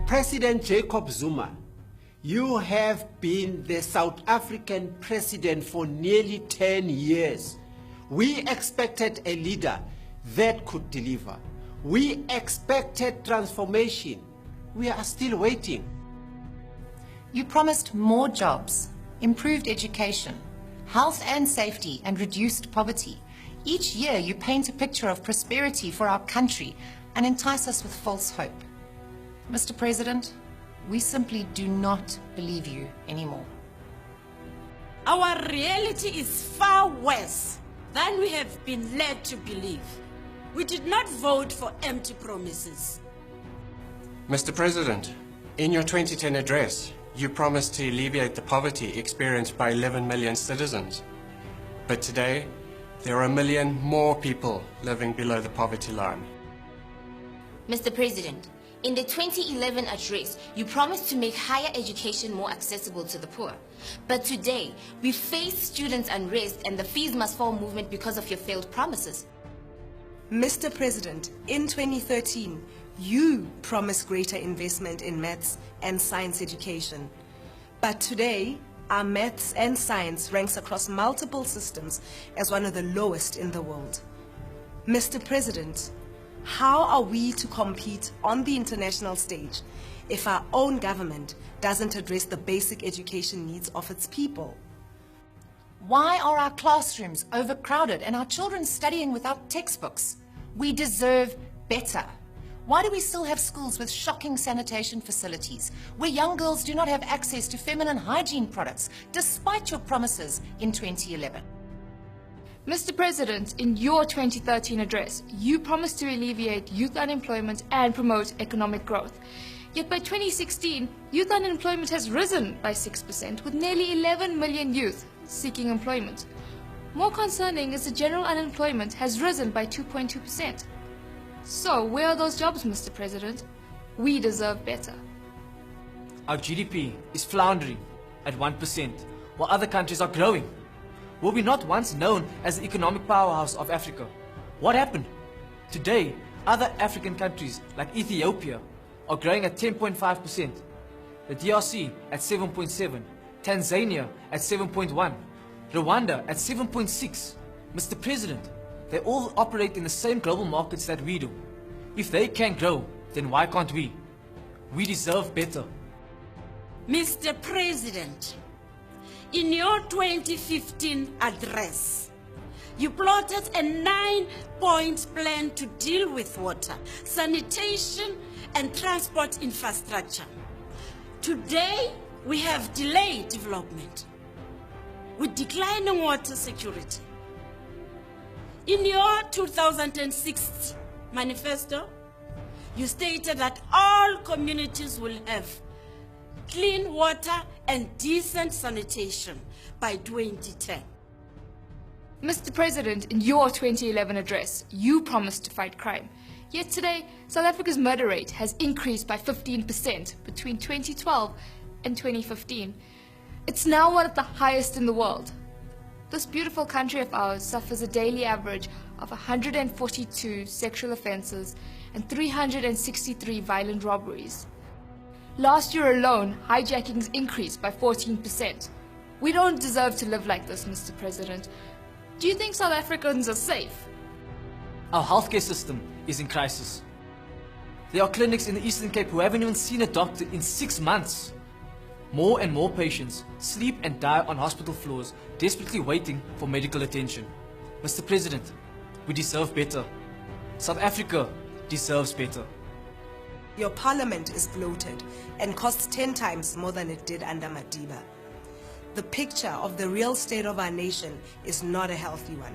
President Jacob Zuma, you have been the South African president for nearly 10 years. We expected a leader that could deliver. We expected transformation. We are still waiting. You promised more jobs, improved education, health and safety, and reduced poverty. Each year you paint a picture of prosperity for our country and entice us with false hope. Mr. President, we simply do not believe you anymore. Our reality is far worse than we have been led to believe. We did not vote for empty promises. Mr. President, in your 2010 address, you promised to alleviate the poverty experienced by 11 million citizens. But today, there are 1 million more people living below the poverty line. Mr. President, in the 2011 address, you promised to make higher education more accessible to the poor. But today, we face student unrest and the fees must fall movement because of your failed promises. Mr. President, in 2013, you promised greater investment in maths and science education. But today, our maths and science ranks across multiple systems as one of the lowest in the world. Mr. President, how are we to compete on the international stage if our own government doesn't address the basic education needs of its people? Why are our classrooms overcrowded and our children studying without textbooks? We deserve better. Why do we still have schools with shocking sanitation facilities, where young girls do not have access to feminine hygiene products, despite your promises in 2011? Mr. President, in your 2013 address, you promised to alleviate youth unemployment and promote economic growth. Yet by 2016, youth unemployment has risen by 6%, with nearly 11 million youth seeking employment. More concerning is the general unemployment has risen by 2.2%. So, where are those jobs, Mr. President? We deserve better. Our GDP is floundering at 1%, while other countries are growing. Were we not once known as the economic powerhouse of Africa? What happened? Today, other African countries like Ethiopia are growing at 10.5%, the DRC at 7.7%, Tanzania at 7.1%, Rwanda at 7.6%. Mr. President, they all operate in the same global markets that we do. If they can grow, then why can't we? We deserve better. Mr. President, in your 2015 address, you plotted a 9-point plan to deal with water, sanitation, and transport infrastructure. Today, we have delayed development with declining water security. In your 2006 manifesto, you stated that all communities will have clean water and decent sanitation by 2010. Mr. President, in your 2011 address, you promised to fight crime. Yet today, South Africa's murder rate has increased by 15% between 2012 and 2015. It's now one of the highest in the world. This beautiful country of ours suffers a daily average of 142 sexual offenses and 363 violent robberies. Last year alone, hijackings increased by 14%. We don't deserve to live like this, Mr. President. Do you think South Africans are safe? Our healthcare system is in crisis. There are clinics in the Eastern Cape who haven't even seen a doctor in 6 months. More and more patients sleep and die on hospital floors, desperately waiting for medical attention. Mr. President, we deserve better. South Africa deserves better. Your parliament is bloated and costs 10 times more than it did under Madiba. The picture of the real state of our nation is not a healthy one.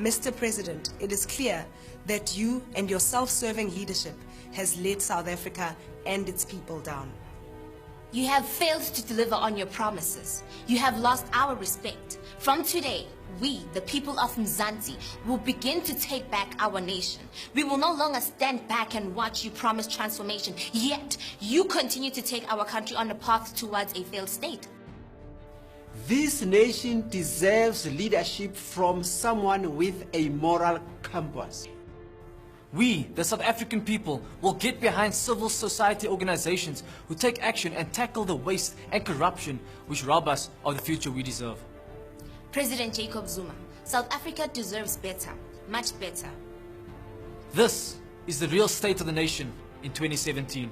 Mr. President, it is clear that you and your self-serving leadership has let South Africa and its people down. You have failed to deliver on your promises. You have lost our respect. From today, we, the people of Mzansi, will begin to take back our nation. We will no longer stand back and watch you promise transformation, yet you continue to take our country on a path towards a failed state. This nation deserves leadership from someone with a moral compass. We, the South African people, will get behind civil society organizations who take action and tackle the waste and corruption which rob us of the future we deserve. President Jacob Zuma, South Africa deserves better, much better. This is the real state of the nation in 2017.